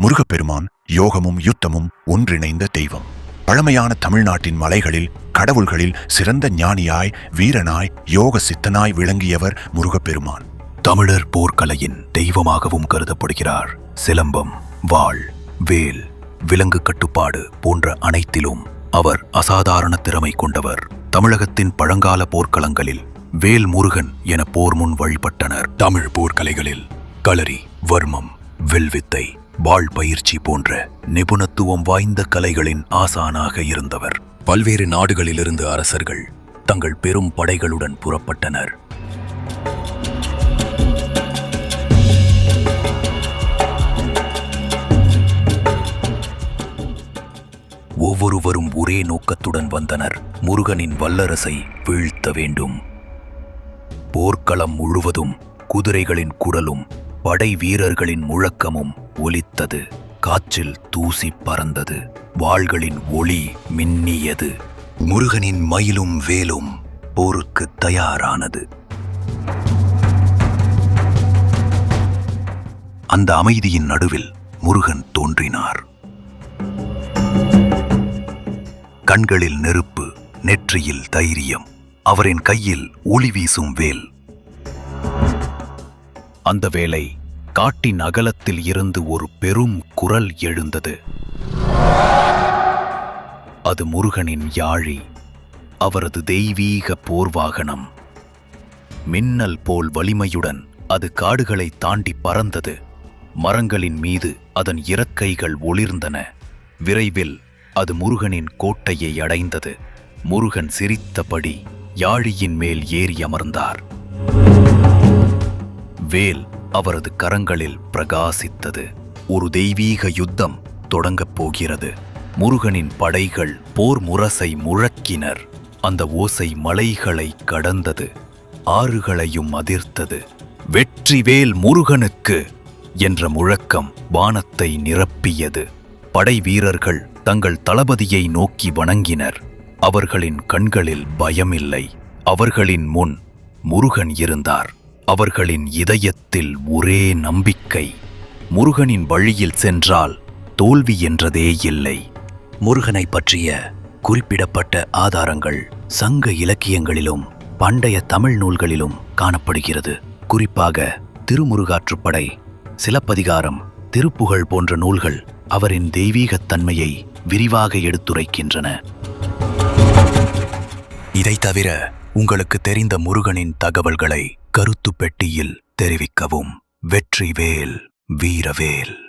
முருகப்பெருமான் யோகமும் யுத்தமும் ஒன்றிணைந்த தெய்வம். பழமையான தமிழ்நாட்டின் மலைகளில் கடவுள்களில் சிறந்த ஞானியாய், வீரனாய், யோக சித்தனாய் விளங்கியவர் முருகப்பெருமான். தமிழர் போர்க்கலையின் தெய்வமாகவும் கருதப்படுகிறார். சிலம்பம், வாள், வேல், விலங்கு கட்டுப்பாடு போன்ற அனைத்திலும் அவர் அசாதாரண திறமை கொண்டவர். தமிழகத்தின் பழங்கால போர்க்களங்களில் வேல் முருகன் என போர் முன் வழிபட்டனர். தமிழ் போர்க்கலைகளில் களரி, வர்மம், வில்வித்தை, வாள் பயிற்சி போன்ற நிபுணத்துவம் வாய்ந்த கலைகளின் ஆசானாக இருந்தவர். பல்வேறு நாடுகளிலிருந்து அரசர்கள் தங்கள் பெரும் படைகளுடன் புறப்பட்டனர். ஒவ்வொருவரும் ஒரே நோக்கத்துடன் வந்தனர்: முருகனின் வல்லரசை வீழ்த்த வேண்டும். போர்க்களம் முழுவதும் குதிரைகளின் குரலும் படை வீரர்களின் முழக்கமும் ஒலித்தது. காற்றில் தூசி பறந்தது. வாள்களின் ஒளி மின்னியது. முருகனின் மயிலும் வேலும் போருக்கு தயாரானது. அந்த அமைதியின் நடுவில் முருகன் தோன்றினார். கண்களில் நெருப்பு, நெற்றியில் தைரியம், அவரின் கையில் ஒளி வீசும் வேல். அந்த வேளை காட்டின் அகலத்தில் இருந்து ஒரு பெரும் குரல் எழுந்தது. அது முருகனின் யாழி, அவரது தெய்வீக போர்வாகனம். மின்னல் போல் வலிமையுடன் அது காடுகளை தாண்டி பறந்தது. மரங்களின் மீது அதன் இறக்கைகள் ஒளிர்ந்தன. விரைவில் அது முருகனின் கோட்டையை அடைந்தது. முருகன் சிரித்தபடி யாழியின் மேல் ஏறி அமர்ந்தார். வேல் அவரது கரங்களில் பிரகாசித்தது. ஒரு தெய்வீக யுத்தம் தொடங்கப் போகிறது. முருகனின் படைகள் போர் முரசை முழக்கினர். அந்த ஓசை மலைகளை கடந்தது, ஆறுகளையும் அதிர்த்தது. வெற்றிவேல் முருகனுக்கு என்ற முழக்கம் வானத்தை நிரப்பியது. படை வீரர்கள் தங்கள் தளபதியை நோக்கி வணங்கினர். அவர்களின் கண்களில் பயமில்லை. அவர்களின் முன் முருகன் இருந்தார். அவர்களின் இதயத்தில் ஒரே நம்பிக்கை. முருகனின் வழியில் சென்றால் தோல்வி என்றதே இல்லை. முருகனை பற்றிய குறிப்பிடப்பட்ட ஆதாரங்கள் சங்க இலக்கியங்களிலும் பண்டைய தமிழ் நூல்களிலும் காணப்படுகிறது. குறிப்பாக திருமுருகாற்றுப்படை, சிலப்பதிகாரம், திருப்புகழ் போன்ற நூல்கள் அவரின் தெய்வீகத்தன்மையை விரிவாக எடுத்துரைக்கின்றன. இதை தவிர உங்களுக்கு தெரிந்த முருகனின் தகவல்களை கருத்து பெட்டியில் தெரிவிக்கவும். வெற்றிவேல், வீரவேல்.